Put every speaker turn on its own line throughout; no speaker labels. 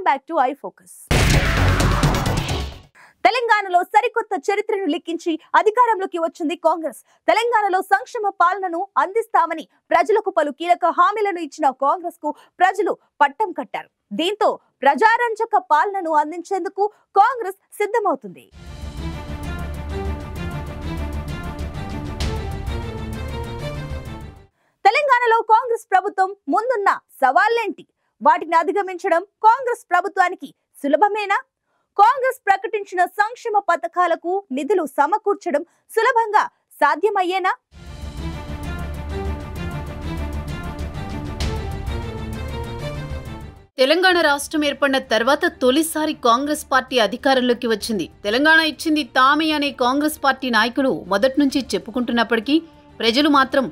back to iFocus. తెలంగాణలో సరికొత్త చరిత్రను లిఖించి అధికారంలోకి వచ్చింది కాంగ్రెస్. తెలంగాణలో సంక్షేమ పాలనను అందిస్తామని ప్రజలకు పలు కీలక హామీలను ఇచ్చిన కాంగ్రెస్ కు ప్రజలు పట్టం కట్టారు. దీంతో ప్రజారంజక పాలనను అందించేందుకు కాంగ్రెస్ సిద్ధమవుతుంది. తెలంగాణలో కాంగ్రెస్ ప్రభుత్వం ముందున్న సవాళ్లేంటి? వాటిని అధిగమించడం కాంగ్రెస్ ప్రభుత్వానికి సులభమేనా? కాంగ్రెస్ ప్రకటించిన సంక్షేమ పథకాలకు నిధులు సమకూర్చడం సులభంగా సాధ్యమయ్యేనా?
తెలంగాణ రాష్ట్రం ఏర్పడిన తర్వాత తొలిసారి కాంగ్రెస్ పార్టీ అధికారంలోకి వచ్చింది. తెలంగాణ ఇచ్చింది తామే అనే కాంగ్రెస్ పార్టీ నాయకులు మొదటి నుంచి చెప్పుకుంటున్నప్పటికీ ప్రజలు మాత్రం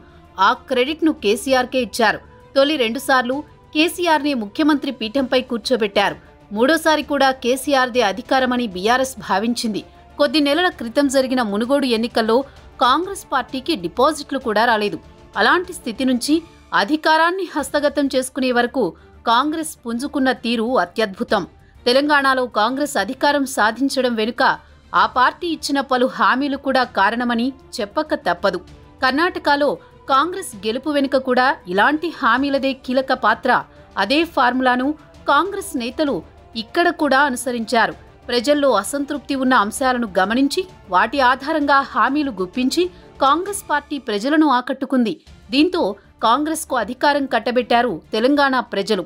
ఆ క్రెడిట్ ను కేసీఆర్కే ఇచ్చారు. తొలి 2 సార్లు కేసీఆర్ ని ముఖ్యమంత్రి పీఠంపై కూర్చోబెట్టారు. మూడోసారి కూడా కేసీఆర్దే అధికారమని బీఆర్ఎస్ భావించింది. కొద్ది నెలల క్రితం జరిగిన మునుగోడు ఎన్నికల్లో కాంగ్రెస్ పార్టీకి డిపాజిట్లు కూడా రాలేదు. అలాంటి స్థితి నుంచి అధికారాన్ని హస్తగతం చేసుకునే వరకు కాంగ్రెస్ పుంజుకున్న తీరు అత్యద్భుతం. తెలంగాణలో కాంగ్రెస్ అధికారం సాధించడం వెనుక ఆ పార్టీ ఇచ్చిన పలు హామీలు కూడా కారణమని చెప్పక తప్పదు. కర్ణాటకలో కాంగ్రెస్ గెలుపు వెనుక కూడా ఇలాంటి హామీలదే కీలక పాత్ర. అదే ఫార్ములాను కాంగ్రెస్ నేతలు ఇక్కడ కూడా అనుసరించారు. ప్రజల్లో అసంతృప్తి ఉన్న అంశాలను గమనించి వాటి ఆధారంగా హామీలు గుప్పించి కాంగ్రెస్ పార్టీ ప్రజలను ఆకట్టుకుంది. దీంతో కాంగ్రెస్కు అధికారం కట్టబెట్టారు తెలంగాణ ప్రజలు.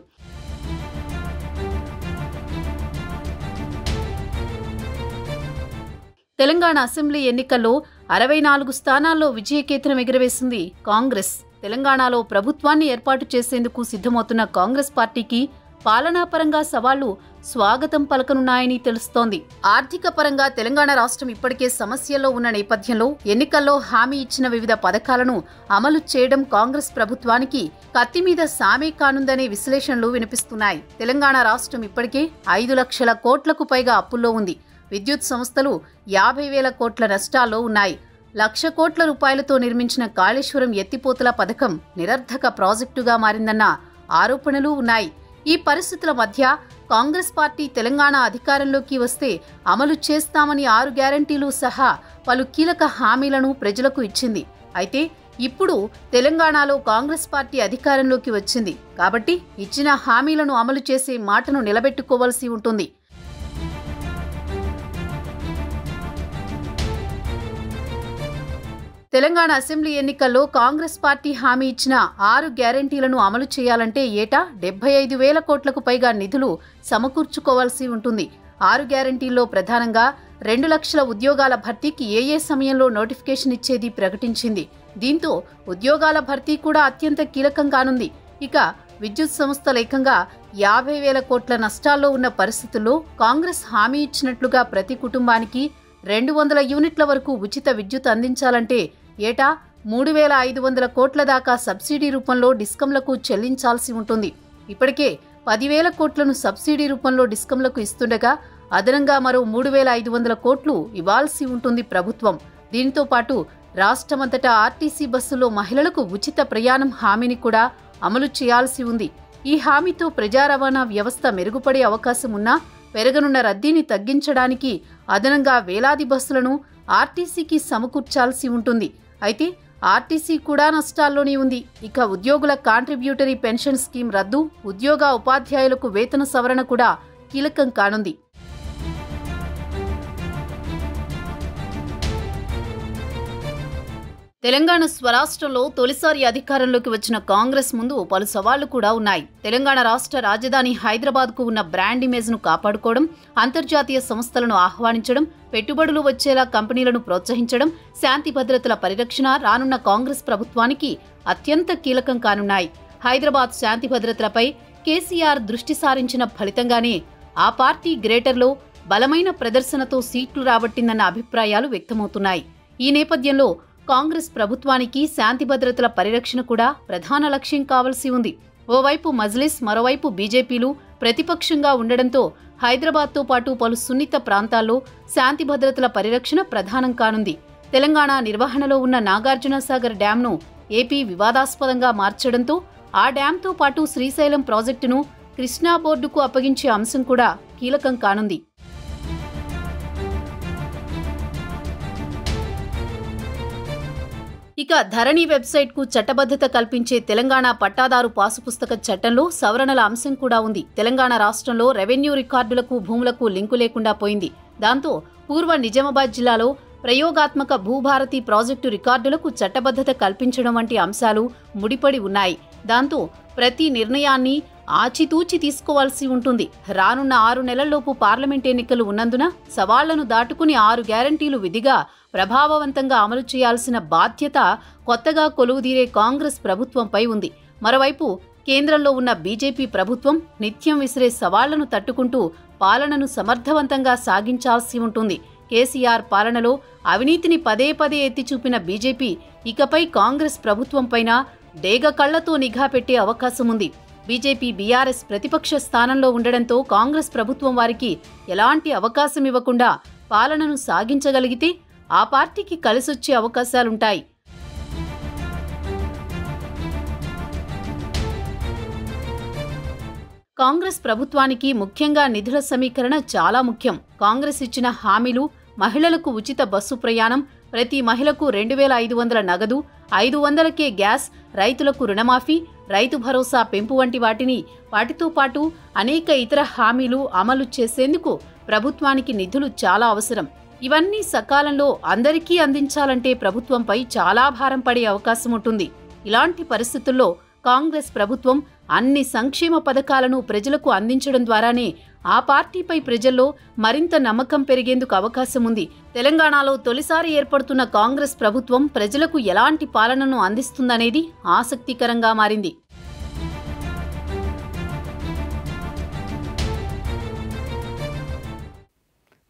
తెలంగాణ అసెంబ్లీ ఎన్నికల్లో 64 స్థానాల్లో విజయకేతనం ఎగురవేసింది కాంగ్రెస్. తెలంగాణలో ప్రభుత్వాన్ని ఏర్పాటు చేసేందుకు సిద్ధమవుతున్న కాంగ్రెస్ పార్టీకి పాలనాపరంగా సవాళ్లు స్వాగతం పలకనున్నాయని తెలుస్తోంది. ఆర్థిక పరంగా తెలంగాణ రాష్ట్రం ఇప్పటికే సమస్యల్లో ఉన్న నేపథ్యంలో ఎన్నికల్లో హామీ ఇచ్చిన వివిధ పథకాలను అమలు చేయడం కాంగ్రెస్ ప్రభుత్వానికి కత్తిమీద సామే కానుందనే విశ్లేషణలు వినిపిస్తున్నాయి. తెలంగాణ రాష్ట్రం ఇప్పటికే 5 లక్షల కోట్లకు పైగా అప్పుల్లో ఉంది. విద్యుత్ సంస్థలు 50,000 కోట్ల నష్టాల్లో ఉన్నాయి. 1,00,000 కోట్ల రూపాయలతో నిర్మించిన కాళేశ్వరం ఎత్తిపోతల పథకం నిరర్ధక ప్రాజెక్టుగా మారిందన్న ఆరోపణలు ఉన్నాయి. ఈ పరిస్థితుల మధ్య కాంగ్రెస్ పార్టీ తెలంగాణ అధికారంలోకి వస్తే అమలు చేస్తామని 6 గ్యారంటీలు సహా పలు కీలక హామీలను ప్రజలకు ఇచ్చింది. అయితే ఇప్పుడు తెలంగాణలో కాంగ్రెస్ పార్టీ అధికారంలోకి వచ్చింది కాబట్టి ఇచ్చిన హామీలను అమలు చేసే మాటను నిలబెట్టుకోవాల్సి ఉంటుంది. తెలంగాణ అసెంబ్లీ ఎన్నికల్లో కాంగ్రెస్ పార్టీ హామీ ఇచ్చిన 6 గ్యారంటీలను అమలు చేయాలంటే ఏటా 75,000 కోట్లకు పైగా నిధులు సమకూర్చుకోవాల్సి ఉంటుంది. 6 గ్యారంటీల్లో ప్రధానంగా 2 లక్షల ఉద్యోగాల భర్తీకి ఏ సమయంలో నోటిఫికేషన్ ఇచ్చేది ప్రకటించింది. దీంతో ఉద్యోగాల భర్తీ కూడా అత్యంత కీలకం కానుంది. ఇక విద్యుత్ సంస్థలు ఏకంగా 50,000 కోట్ల నష్టాల్లో ఉన్న పరిస్థితుల్లో కాంగ్రెస్ హామీ ఇచ్చినట్లుగా ప్రతి కుటుంబానికి 200 యూనిట్ల వరకు ఉచిత విద్యుత్ అందించాలంటే ఏటా 3,500 కోట్ల దాకా సబ్సిడీ రూపంలో డిస్కంలకు చెల్లించాల్సి ఉంటుంది. ఇప్పటికే 10,000 కోట్లను సబ్సిడీ రూపంలో డిస్కంలకు ఇస్తుండగా అదనంగా మరో 3,500 కోట్లు ఇవ్వాల్సి ఉంటుంది ప్రభుత్వం. దీంతో పాటు రాష్ట్రమంతటా ఆర్టీసీ బస్సులో మహిళలకు ఉచిత ప్రయాణం హామీని కూడా అమలు చేయాల్సి ఉంది. ఈ హామీతో ప్రజా రవాణా వ్యవస్థ మెరుగుపడే అవకాశం ఉన్నా పెరగనున్న రద్దీని తగ్గించడానికి అదనంగా వేలాది బస్సులను ఆర్టీసీకి సమకూర్చాల్సి ఉంటుంది. అయితే ఆర్టీసీ కూడా నష్టాల్లోనే ఉంది. ఇక ఉద్యోగుల కాంట్రిబ్యూటరీ పెన్షన్ స్కీమ్ రద్దు, ఉద్యోగ ఉపాధ్యాయులకు వేతన సవరణ కూడా కీలకం కానుంది. తెలంగాణ స్వరాష్ట్రంలో తొలిసారి అధికారంలోకి వచ్చిన కాంగ్రెస్ ముందు పలు సవాళ్లు కూడా ఉన్నాయి. తెలంగాణ రాష్ట్ర రాజధాని హైదరాబాద్కు ఉన్న బ్రాండ్ ఇమేజ్ను కాపాడుకోవడం, అంతర్జాతీయ సంస్థలను ఆహ్వానించడం, పెట్టుబడులు వచ్చేలా కంపెనీలను ప్రోత్సహించడం, శాంతి భద్రతల పరిరక్షణ రానున్న కాంగ్రెస్ ప్రభుత్వానికి అత్యంత కీలకం కానున్నాయి. హైదరాబాద్ శాంతి భద్రతలపై కేసీఆర్ దృష్టి సారించిన ఫలితంగానే ఆ పార్టీ గ్రేటర్లో బలమైన ప్రదర్శనతో సీట్లు రాబట్టిందన్న అభిప్రాయాలు వ్యక్తమవుతున్నాయి. ఈ నేపథ్యంలో కాంగ్రెస్ ప్రభుత్వానికి శాంతి భద్రతల పరిరక్షణ కూడా ప్రధాన లక్ష్యం కావాల్సి ఉంది. ఓవైపు మజ్లిస్, మరోవైపు బీజేపీలు ప్రతిపక్షంగా ఉండడంతో హైదరాబాద్తో పాటు పలు సున్నిత ప్రాంతాల్లో శాంతి భద్రతల పరిరక్షణ ప్రధానం కానుంది. తెలంగాణ నిర్వహణలో ఉన్న నాగార్జునసాగర్ డ్యాంను ఏపీ వివాదాస్పదంగా మార్చడంతో ఆ డ్యాంతో పాటు శ్రీశైలం ప్రాజెక్టును కృష్ణా బోర్డుకు అప్పగించే అంశం కూడా కీలకం కానుంది. ఇక ధరణి వెబ్సైట్కు చట్టబద్ధత కల్పించే తెలంగాణ పట్టాదారు పాసుపుస్తక చట్టంలో సవరణల అంశం కూడా ఉంది. తెలంగాణ రాష్ట్రంలో రెవెన్యూ రికార్డులకు భూములకు లింకు లేకుండా పోయింది. దాంతో పూర్వ నిజామాబాద్ జిల్లాలో ప్రయోగాత్మక భూభారతి ప్రాజెక్టు రికార్డులకు చట్టబద్ధత కల్పించడం వంటి అంశాలు ముడిపడి ఉన్నాయి. దాంతో ప్రతి నిర్ణయాన్ని ఆచితూచి తీసుకోవాల్సి ఉంటుంది. రానున్న 6 నెలల్లోపు పార్లమెంట్ ఎన్నికలు ఉన్నందున సవాళ్లను దాటుకుని 6 గ్యారంటీలు విధిగా ప్రభావవంతంగా అమలు చేయాల్సిన బాధ్యత కొత్తగా కొలువుదీరే కాంగ్రెస్ ప్రభుత్వంపై ఉంది. మరోవైపు కేంద్రంలో ఉన్న బీజేపీ ప్రభుత్వం నిత్యం విసిరే సవాళ్లను తట్టుకుంటూ పాలనను సమర్థవంతంగా సాగించాల్సి ఉంటుంది. కేసీఆర్ పాలనలో అవినీతిని పదే పదే ఎత్తిచూపిన బీజేపీ ఇకపై కాంగ్రెస్ ప్రభుత్వంపైన డేగ కళ్లతో నిఘా పెట్టే అవకాశం ఉంది. బీజేపీ బీఆర్ఎస్ ప్రతిపక్ష స్థానంలో ఉండడంతో కాంగ్రెస్ ప్రభుత్వం వారికి ఎలాంటి అవకాశం ఇవ్వకుండా పాలనను సాగించగలిగితే ఆ పార్టీకి కలిసొచ్చే అవకాశాలుంటాయి. కాంగ్రెస్ ప్రభుత్వానికి ముఖ్యంగా నిధుల సమీకరణ చాలా ముఖ్యం. కాంగ్రెస్ ఇచ్చిన హామీలు మహిళలకు ఉచిత బస్సు ప్రయాణం, ప్రతి మహిళకు 2500 నగదు, 500కే గ్యాస్, రైతులకు రుణమాఫీ, రైతు భరోసా పెంపు వంటి వాటితో పాటు అనేక ఇతర హామీలు అమలు చేసేందుకు ప్రభుత్వానికి నిధులు చాలా అవసరం. ఇవన్నీ సకాలంలో అందరికీ అందించాలంటే ప్రభుత్వంపై చాలా భారం పడే అవకాశం ఉంటుంది. ఇలాంటి పరిస్థితుల్లో కాంగ్రెస్ ప్రభుత్వం అన్ని సంక్షేమ పథకాలను ప్రజలకు అందించడం ద్వారానే ఆ పార్టీపై ప్రజల్లో మరింత నమ్మకం పెరిగేందుకు అవకాశం ఉంది. తెలంగాణలో తొలిసారి ఏర్పడుతున్న కాంగ్రెస్ ప్రభుత్వం ప్రజలకు ఎలాంటి పాలనను అందిస్తుందనేది ఆసక్తికరంగా మారింది.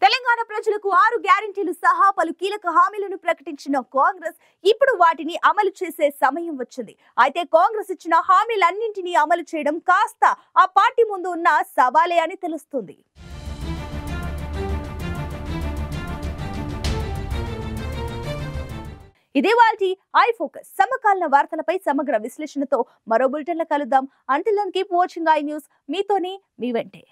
తెలంగాణ ప్రజలకు 6 గ్యారెంటీలు సహా పలు కీలక హామీలను ప్రకటించిన కాంగ్రెస్ ఇప్పుడు వాటిని అమలు చేసే సమయం వచ్చింది. అయితే కాంగ్రెస్ ఇచ్చిన హామీలన్నింటినీ అమలు చేయడం కాస్త ఆ పార్టీ ముందు ఉన్న సవాలే అని తెలుస్తుంది. ఇదే వాల్టి ఐ ఫోకస్. సమకాలీన వార్తలపై సమగ్ర విశ్లేషణతో మరో బులెటిన్లో కలుద్దాం. Until then keep watching I News. మీతోనే మీ వెంటే.